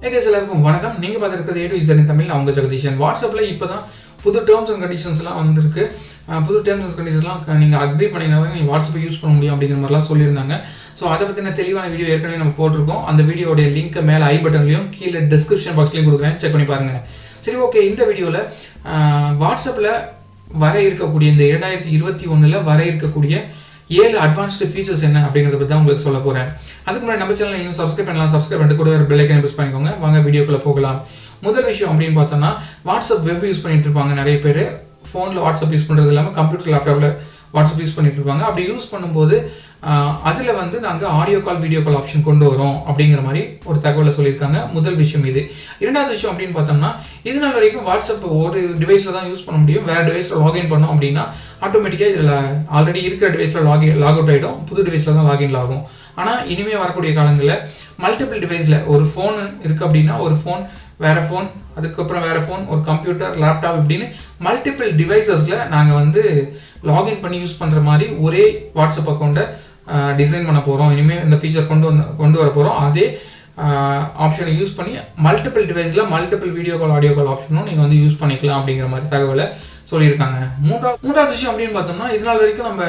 எல்லாருக்கும் வணக்கம். நீங்கள் பார்த்துருக்கிறது ATOZ in தமிழ். நான் உங்கள் ஜெகதீஷன். வாட்ஸ்அப்பில் இப்போ தான் புது டேர்ம்ஸ் அண்ட் கண்டிஷன்ஸ்லாம் வந்திருக்கு. புது டேர்ம்ஸ் அண்ட் கண்டிஷன்ஸ்லாம் நீங்கள் அக்ரி பண்ணிங்கன்னா நீங்கள் வாட்ஸ்அப்பை யூஸ் பண்ண முடியும் அப்படிங்கிற மாதிரிலாம் சொல்லியிருந்தாங்க. ஸோ அதை பற்றின தெளிவான வீடியோ ஏற்கனவே நம்ம போட்டிருக்கோம். அந்த வீடியோடைய லிங்க்கை மேலே ஐ பட்டன்லையும் கீழே டிஸ்கிரிப்ஷன் பாக்ஸ்லையும் கொடுக்குறேன், செக் பண்ணி பாருங்கள். சரி, ஓகே. இந்த வீடியோவில் வாட்ஸ்அப்பில் வர இருக்கக்கூடிய இந்த 2021 வர இருக்கக்கூடிய 7 அட்வான்ஸ்டு ஃபீச்சர்ஸ் என்ன அப்படிங்கிறத பற்றி தான் உங்களுக்கு சொல்ல போகிறேன். அதுக்கு முன்னாடி நம்ம சேனல் இன்னும் சப்ஸ்கிரைப் பண்ணலாம். சப்ஸ்கிரைப் பண்ணிட்டு கூட ஒரு பெல் ஐக்கனை ப்ரெஸ் பண்ணிக்கோங்க. வாங்க வீடியோக்குள்ளே போகலாம். முதல் விஷயம் அப்படின்னு பார்த்தோம்னா, வாட்ஸ்அப் வெப் யூஸ் பண்ணிட்டு இருப்பாங்க நிறைய பேர். ஃபோனில் வாட்ஸ்அப் யூஸ் பண்ணுறது இல்லாமல் கம்ப்யூட்டர் லேப்டாப்பில் வாட்ஸ்அப் யூஸ் பண்ணிட்டு இருப்பாங்க. அப்படி யூஸ் பண்ணும்போது அதில் வந்து நாங்கள் audio call video call option கொண்டு வரோம் அப்படிங்கிற மாதிரி ஒரு தகவலை சொல்லியிருக்காங்க. முதல் விஷயம் இது. இரண்டாவது விஷயம் அப்படின்னு பார்த்தோம்னா, இது நாள் வரைக்கும் வாட்ஸ்அப் ஒரு டிவைஸில் தான் யூஸ் பண்ண முடியும். வேறு டிவைஸில் லாகின் பண்ணோம் அப்படின்னா ஆட்டோமேட்டிக்காக இதில் ஆல்ரெடி இருக்கிற டிவைஸில் லாக் அவுட் ஆகிடும், புது டிவைஸில் தான் லாகின் ஆகும். ஆனால் இனிமேல் வரக்கூடிய காலங்களில் மல்டிபிள் டிவைஸில் ஒரு ஃபோன் இருக்குது அப்படின்னா ஒரு ஃபோன், வேறு ஃபோன், அதுக்கப்புறம் வேறு ஃபோன், ஒரு கம்ப்யூட்டர், லேப்டாப் இப்படின்னு மல்டிபிள் டிவைசஸில் நாங்கள் வந்து லாகின் பண்ணி யூஸ் பண்ணுற மாதிரி ஒரே வாட்ஸ்அப் அக்கௌண்ட்டை டிசைன் பண்ண போகிறோம். இனிமேல் இந்த ஃபீச்சர் கொண்டு வர போகிறோம். அதே ஆப்ஷனை யூஸ் பண்ணி மல்டிபிள் டிவைஸில் multiple video call audio call ஆப்ஷனும் நீங்கள் வந்து யூஸ் பண்ணிக்கலாம் அப்படிங்கிற மாதிரி தகவலை சொல்லியிருக்காங்க. மூன்றாவது விஷயம் அப்படின்னு பார்த்தோம்னா, இதனால் வரைக்கும் நம்ம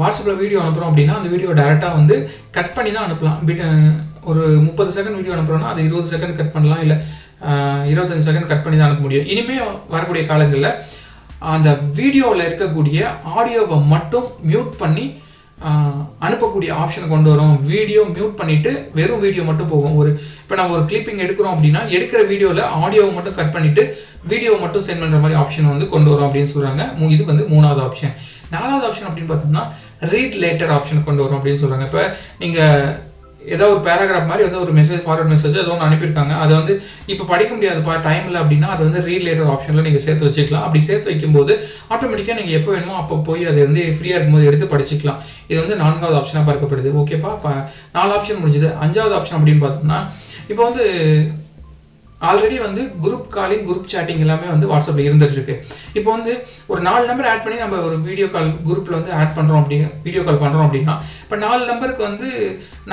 வாட்ஸ்அப்பில் வீடியோ அனுப்புகிறோம் அப்படின்னா அந்த வீடியோ டேரெக்டாக வந்து கட் பண்ணி தான் அனுப்பலாம். ஒரு 30 செகண்ட் வீடியோ அனுப்புகிறோன்னா அது 20 செகண்ட் கட் பண்ணலாம், இல்லை 25 செகண்ட் கட் பண்ணி தான் அனுப்ப முடியும். இனிமேல் வரக்கூடிய காலங்களில் அந்த வீடியோவில் இருக்கக்கூடிய ஆடியோவை மட்டும் மியூட் பண்ணி அனுப்பக்கூடிய ஆப்ஷனை கொண்டு வரும். வீடியோ மியூட் பண்ணிவிட்டு வெறும் வீடியோ மட்டும் போகும். இப்போ நம்ம ஒரு கிளிப்பிங் எடுக்கிறோம் அப்படின்னா எடுக்கிற வீடியோவில் ஆடியோவை மட்டும் கட் பண்ணிவிட்டு வீடியோவை மட்டும் சென்ட் பண்ணுற மாதிரி ஆப்ஷன் வந்து கொண்டு வரும் அப்படின்னு சொல்கிறாங்க. இது வந்து மூணாவது ஆப்ஷன். நாலாவது ஆப்ஷன் அப்படின்னு பார்த்தோம்னா, ரீட் லேட்டர் ஆப்ஷன் கொண்டு வரும் அப்படின்னு சொல்கிறாங்க. இப்போ நீங்கள் ஏதோ ஒரு பேராகிராஃப் மாதிரி வந்து ஒரு மெசேஜ், ஃபார்வர்ட் மெசேஜ் ஏதோ ஒன்று அனுப்பியிருக்காங்க, அதை வந்து இப்போ படிக்க முடியாதுப்பா டைம் இல்லை அப்படின்னா அதை வந்து ரீட் லேட்டர் ஆப்ஷனில் நீங்கள் சேர்த்து வச்சுக்கலாம். அப்படி சேர்த்து வைக்கும்போது ஆட்டோமேட்டிக்காக நீங்கள் எப்போ வேணுமோ அப்போ போய் அதை வந்து ஃப்ரீயாக இருக்கும்போது எடுத்து படிச்சுக்கலாம். இது வந்து 4வது ஆப்ஷனாக பார்க்கப்படுது. ஓகேப்பா, 4 ஆப்ஷன் முடிஞ்சுது. 5வது ஆப்ஷன் அப்படின்னு பார்த்தோம்னா, இப்போ வந்து ஆல்ரெடி வந்து குரூப் காலிங், குரூப் சேட்டிங் எல்லாமே வந்து வாட்ஸ்அப்பில் இருந்துட்டு இருக்கு. இப்போ வந்து ஒரு 4 நம்பர் ஆட் பண்ணி நம்ம ஒரு வீடியோ கால் குரூப்பில் வந்து ஆட் பண்ணுறோம் வீடியோ கால் பண்ணுறோம் அப்படின்னா, இப்போ 4 நம்பருக்கு வந்து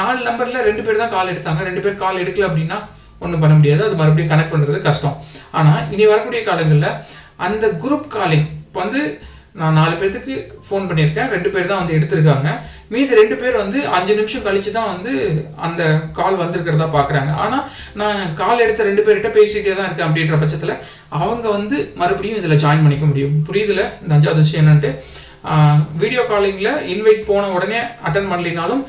4 நம்பரில் 2 பேர் தான் கால் எடுத்தாங்க, 2 பேர் கால் எடுக்கல அப்படின்னா ஒன்றும் பண்ண முடியாது. அது மறுபடியும் கனெக்ட் பண்ணுறது கஷ்டம். ஆனால் இனி வரக்கூடிய காலங்களில் அந்த குரூப் காலிங் இப்போ வந்து நான் 4 பேருக்கு ஃபோன் பண்ணியிருக்கேன், 2 பேர் தான் வந்து எடுத்திருக்காங்க. மீதி 2 பேர் வந்து 5 நிமிஷம் கழிச்சு தான் வந்து அந்த கால் வந்திருக்கிறதா பார்க்குறாங்க. ஆனால் நான் கால் எடுத்த 2 பேர்கிட்ட பேசிகிட்டே தான் இருக்கேன் அப்படின்ற பட்சத்தில் அவங்க வந்து மறுபடியும் இதில் ஜாயின் பண்ணிக்க முடியும். புரியுதுல இந்த 5வது விஷயம் என்னன்ட்டு? வீடியோ காலிங்கில் இன்வைட் போன உடனே அட்டன் பண்ணலினாலும்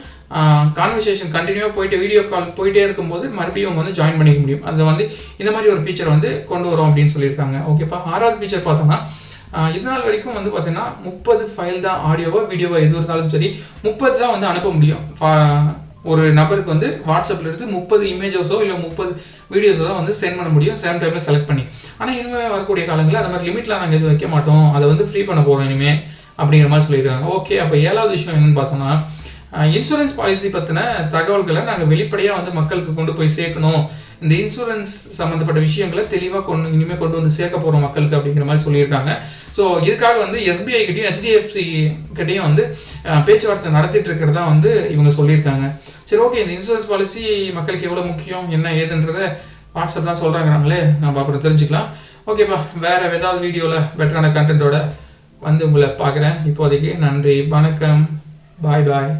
கான்வர்சேஷன் கண்டினியூவாக போயிட்டு வீடியோ கால் போயிட்டே இருக்கும்போது மறுபடியும் அவங்க வந்து ஜாயின் பண்ணிக்க முடியும். அது வந்து இந்த மாதிரி ஒரு ஃபீச்சர் வந்து கொண்டு வரோம் அப்படின்னு சொல்லியிருக்காங்க. ஓகேப்பா. 6வது ஃபீச்சர் பார்த்தோம்னா, இது நாள் வரைக்கும் வந்து பார்த்தீங்கன்னா 30 ஃபைல் தான், ஆடியோவோ வீடியோவோ எது இருந்தாலும் சரி 30 தான் வந்து அனுப்ப முடியும். ஒரு நபருக்கு வந்து வாட்ஸ்அப்பில் இருந்து 30 இமேஜஸோ இல்லை 30 வீடியோஸோ தான் வந்து சென்ட் பண்ண முடியும், சேம் டைமில் செலக்ட் பண்ணி. ஆனால் இனிமேல் வரக்கூடிய காலங்களில் அந்த மாதிரி லிமிட்லாம் நாங்கள் எதுவும் வைக்க மாட்டோம், அதை வந்து ஃப்ரீ பண்ண போகிறோம் இனிமேல் அப்படிங்கிற மாதிரி சொல்லியிருக்காங்க. ஓகே. அப்போ 7வது விஷயம் என்னென்னு பார்த்தோம்னா, இன்சூரன்ஸ் பாலிசி பற்றின தகவல்களை நாங்கள் வெளிப்படையாக வந்து மக்களுக்கு கொண்டு போய் சேர்க்கணும். இந்த இன்சூரன்ஸ் சம்மந்தப்பட்ட விஷயங்களை தெளிவாக இனிமேல் கொண்டு வந்து சேர்க்க போகிறோம் மக்களுக்கு அப்படிங்கிற மாதிரி சொல்லியிருக்காங்க. ஸோ இதுக்காக வந்து SBI கிட்டையும் HDFC கிட்டையும் வந்து பேச்சுவார்த்தை நடத்திட்டு இருக்கிறதா வந்து இவங்க சொல்லியிருக்காங்க. சரி, ஓகே. இந்த இன்சூரன்ஸ் பாலிசி மக்களுக்கு எவ்வளோ முக்கியம், என்ன ஏதுன்றதை வாட்ஸ்அப் தான் சொல்கிறாங்கனாங்களே, நம்ம அப்புறம் தெரிஞ்சுக்கலாம். ஓகேப்பா. வேறு ஏதாவது வீடியோவில் பெட்டரான கண்டென்ட்டோட வந்து உங்களை பார்க்குறேன். இப்போதைக்கு நன்றி, வணக்கம், பாய் பாய்.